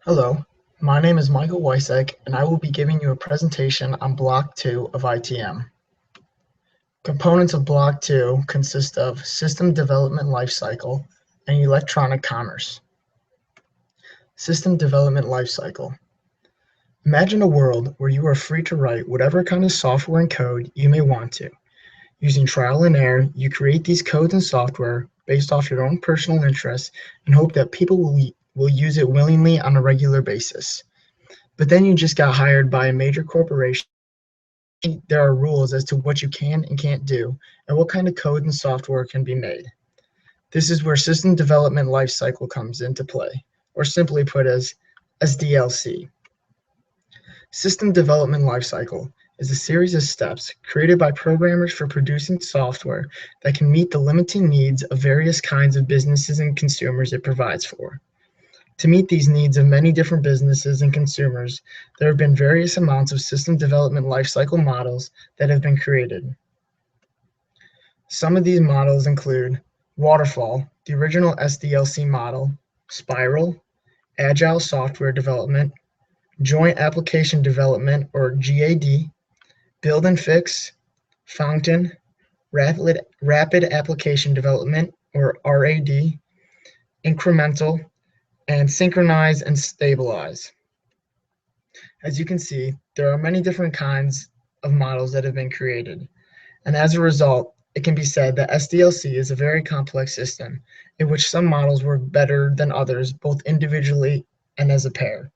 Hello, my name is Michael Wiacek, and I will be giving you a presentation on Block 2 of ITM. Components of Block 2 consist of System Development Lifecycle and Electronic Commerce. System Development Lifecycle. Imagine a world where you are free to write whatever kind of software and code you may want to. Using trial and error, you create these codes and software based off your own personal interests and hope that people will use it willingly on a regular basis. But then you just got hired by a major corporation. There are rules as to what you can and can't do, and what kind of code and software can be made. This is where System Development Lifecycle comes into play, or simply put as SDLC. System Development Lifecycle is a series of steps created by programmers for producing software that can meet the limiting needs of various kinds of businesses and consumers it provides for. To meet these needs of many different businesses and consumers, there have been various amounts of system development lifecycle models that have been created. Some of these models include Waterfall, the original SDLC model, Spiral, Agile Software Development, Joint Application Development or GAD, Build and Fix, Fountain, Rapid Application Development or RAD, Incremental, and Synchronize and Stabilize. As you can see, there are many different kinds of models that have been created, and as a result, it can be said that SDLC is a very complex system in which some models work better than others, both individually and as a pair.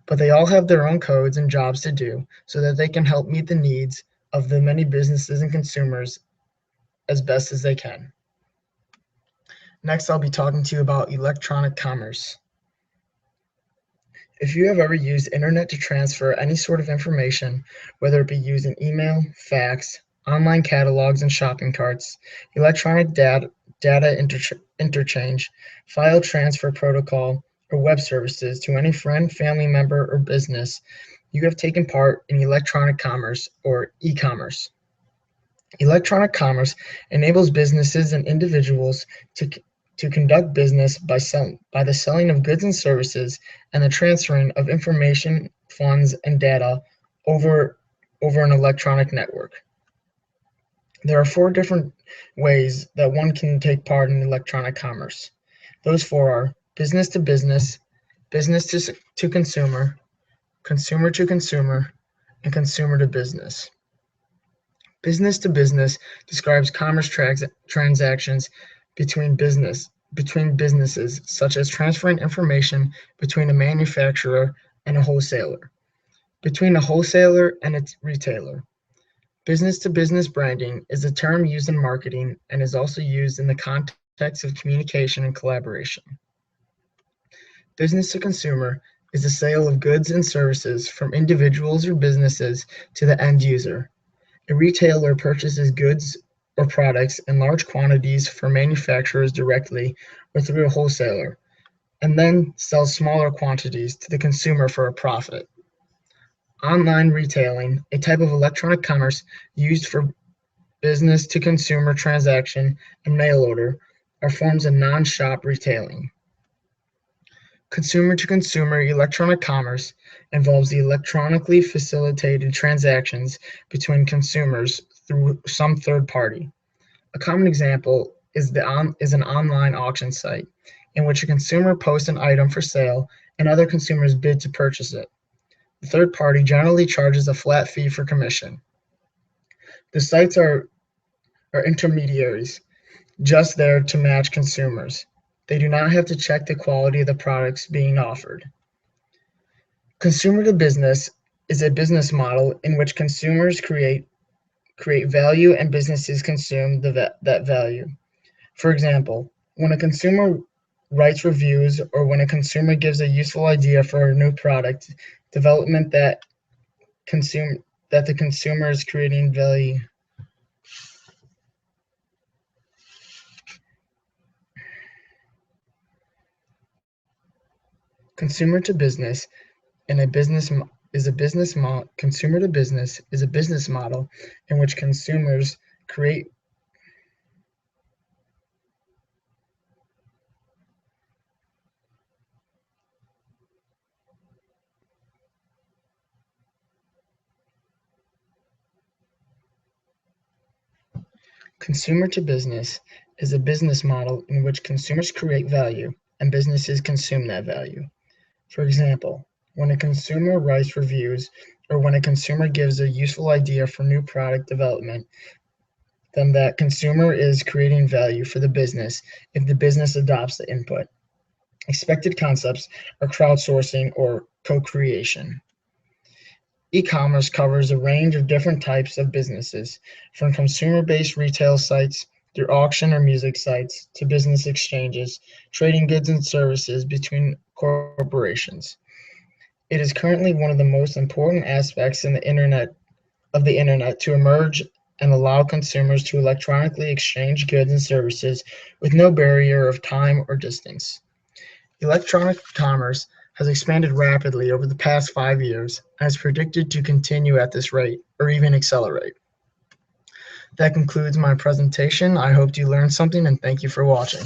But they all have their own codes and jobs to do so that they can help meet the needs of the many businesses and consumers as best as they can. Next, I'll be talking to you about electronic commerce. If you have ever used internet to transfer any sort of information, whether it be using email, fax, online catalogs and shopping carts, electronic data interchange, file transfer protocol, or web services to any friend, family member, or business, you have taken part in electronic commerce or e-commerce. Electronic commerce enables businesses and individuals to conduct business by the selling of goods and services and the transferring of information, funds, and data over an electronic network. There are 4 different ways that one can take part in electronic commerce. Those 4 are business to business, business to consumer, consumer to consumer, and consumer to business. Business to business describes commerce transactions between businesses, such as transferring information between a manufacturer and a wholesaler, between a wholesaler and its retailer. Business to business branding is a term used in marketing and is also used in the context of communication and collaboration. Business to consumer is the sale of goods and services from individuals or businesses to the end user. A retailer purchases goods or products in large quantities from manufacturers directly or through a wholesaler, and then sells smaller quantities to the consumer for a profit. Online retailing, a type of electronic commerce used for business to consumer transaction and mail order, are forms of non-shop retailing. Consumer to consumer electronic commerce involves the electronically facilitated transactions between consumers through some third party. A common example is an online auction site in which a consumer posts an item for sale and other consumers bid to purchase it. The third party generally charges a flat fee for commission. The sites are intermediaries, just there to match consumers. They do not have to check the quality of the products being offered. Consumer to business is a business model in which consumers create value and businesses consume that value. For example, when a consumer writes reviews or when a consumer gives a useful idea for a new product development that the consumer is creating value. Consumer to business and consumer to business is a business model in which consumers create Consumer to business is a business model in which consumers create value and businesses consume that value. For example, when a consumer writes reviews or when a consumer gives a useful idea for new product development, then that consumer is creating value for the business if the business adopts the input. Expected concepts are crowdsourcing or co-creation. E-commerce covers a range of different types of businesses, from consumer-based retail sites through auction or music sites to business exchanges, trading goods and services between corporations. It is currently one of the most important aspects in the internet to emerge and allow consumers to electronically exchange goods and services with no barrier of time or distance. Electronic commerce has expanded rapidly over the past 5 years and is predicted to continue at this rate or even accelerate. That concludes my presentation. I hope you learned something and thank you for watching.